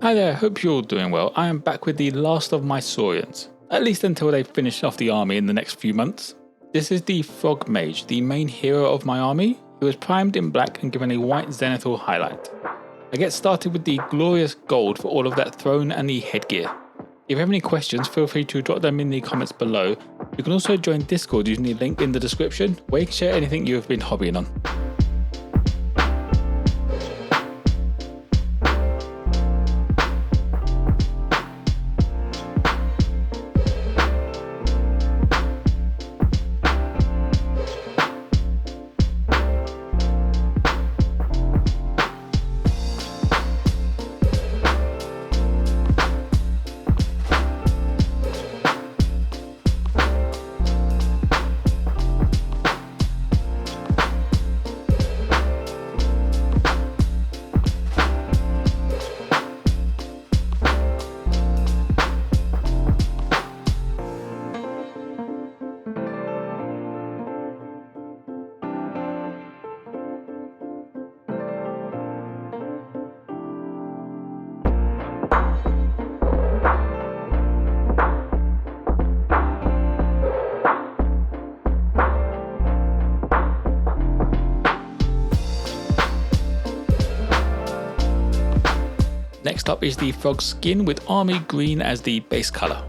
Hi there, hope you're all doing well. I am back with the last of my Saurians, at least until they finish off the army in the next few months. This is the Frog Mage, the main hero of my army, who is primed in black and given a white zenithal highlight. I get started with the glorious gold for all of that throne and the headgear. If you have any questions, feel free to drop them in the comments below. You can also join Discord using the link in the description, where you can share anything you have been hobbying on. Next up is the frog skin with army green as the base colour.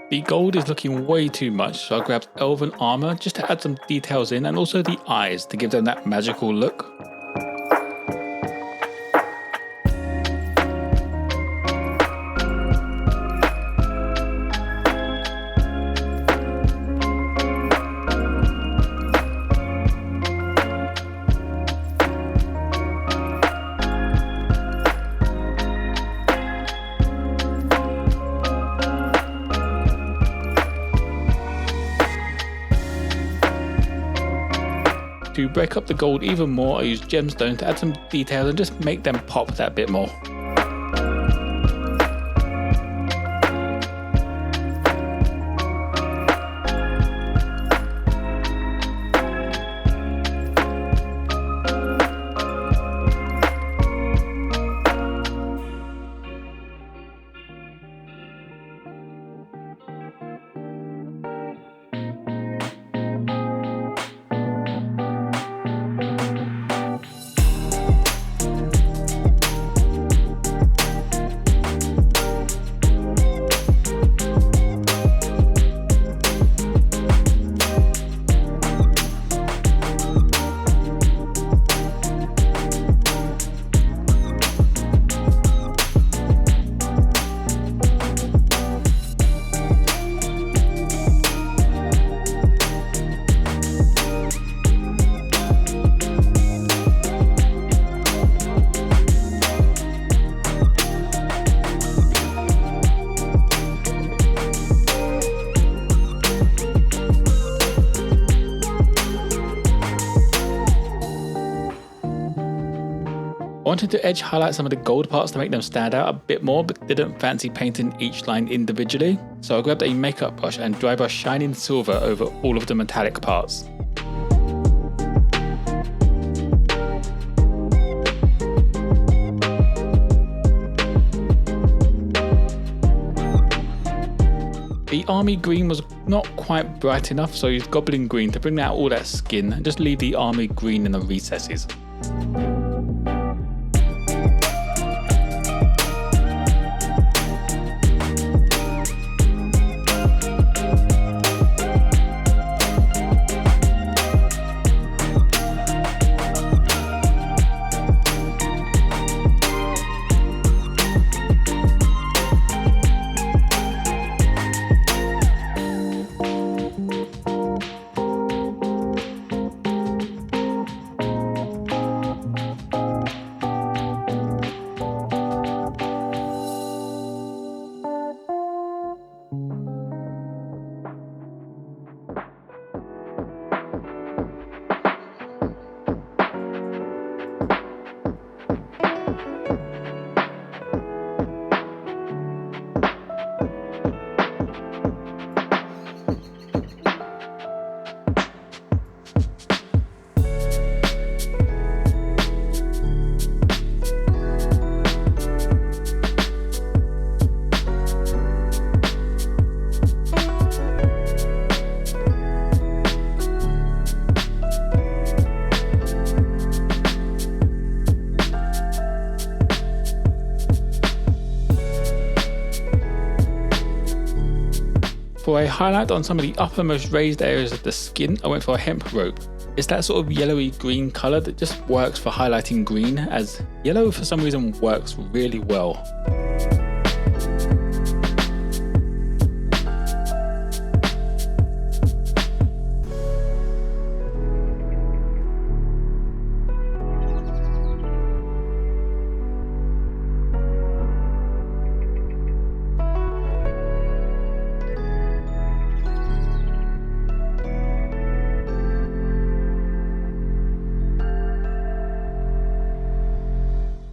The gold is looking way too much, so I grabbed elven armour just to add some details in, and also the eyes to give them that magical look. To break up the gold even more, I use gemstones to add some detail and just make them pop that bit more. wanted to edge highlight some of the gold parts to make them stand out a bit more, but didn't fancy painting each line individually, so I grabbed a makeup brush and dry brushed shining silver over all of the metallic parts. The army green was not quite bright enough, so I used goblin green to bring out all that skin and just leave the army green in the recesses. For a highlight on some of the uppermost raised areas of the skin, I went for a hemp rope. It's that sort of yellowy green colour that just works for highlighting green, as yellow for some reason works really well.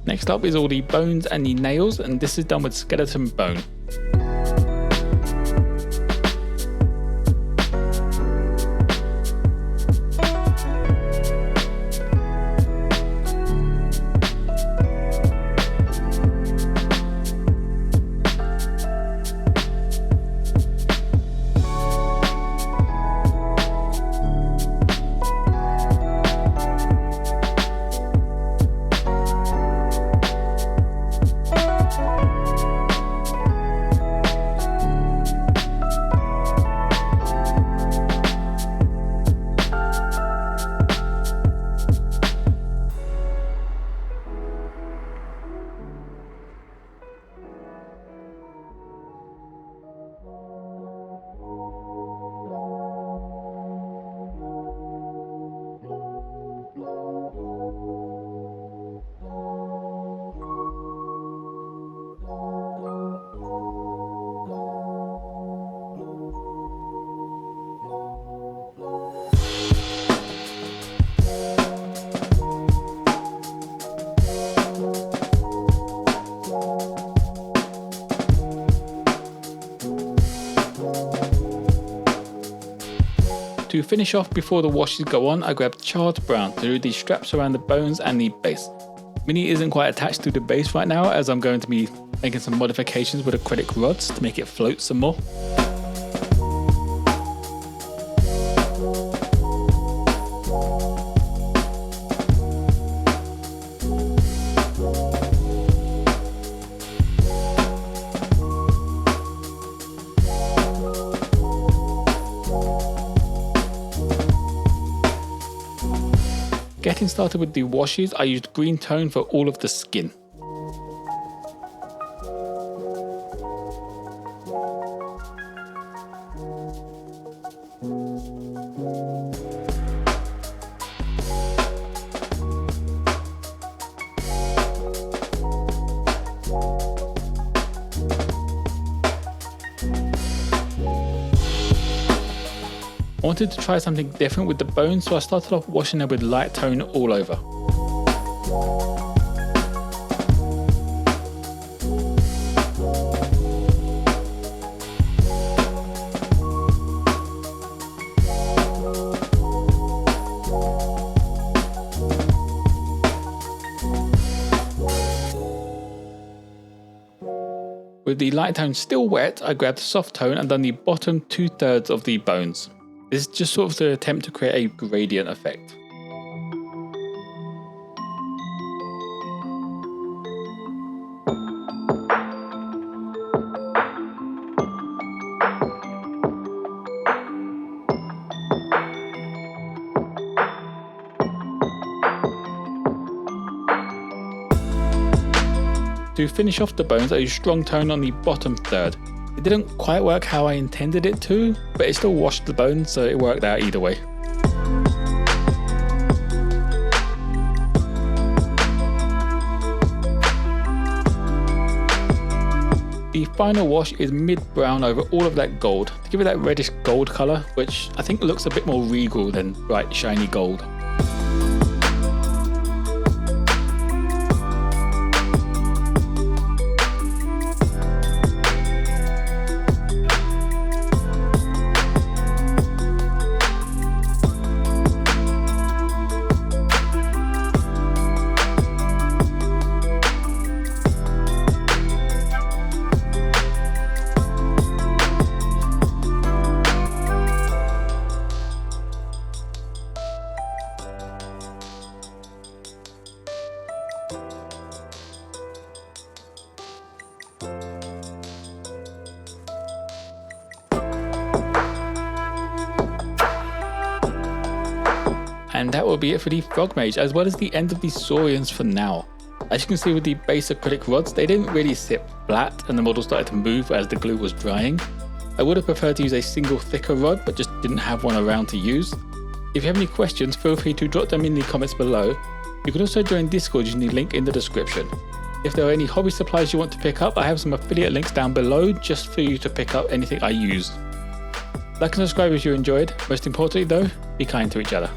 Next up is all the bones and the nails, and this is done with skeleton bone. To finish off before the washes go on, I grabbed charred brown to do the straps around the bones and the base. Mini isn't quite attached to the base right now, as I'm going to be making some modifications with acrylic rods to make it float some more. Getting started with the washes, I used green tone for all of the skin. I wanted to try something different with the bones, so I started off washing them with light tone all over. With the light tone still wet, I grabbed the soft tone and done the bottom 2/3 of the bones. This is just sort of to attempt to create a gradient effect. To finish off the bones, I used strong tone on the bottom third. It didn't quite work how I intended it to, but it still washed the bones, so it worked out either way. The final wash is mid-brown over all of that gold, to give it that reddish gold colour, which I think looks a bit more regal than bright shiny gold. And that will be it for the Frog Mage, as well as the end of the Saurians for now. As you can see with the base acrylic rods, they didn't really sit flat and the model started to move as the glue was drying. I would have preferred to use a single thicker rod, but just didn't have one around to use. If you have any questions, feel free to drop them in the comments below. You can also join Discord using the link in the description. If there are any hobby supplies you want to pick up, I have some affiliate links down below just for you to pick up anything I use. Like and subscribe if you enjoyed. Most importantly though, be kind to each other.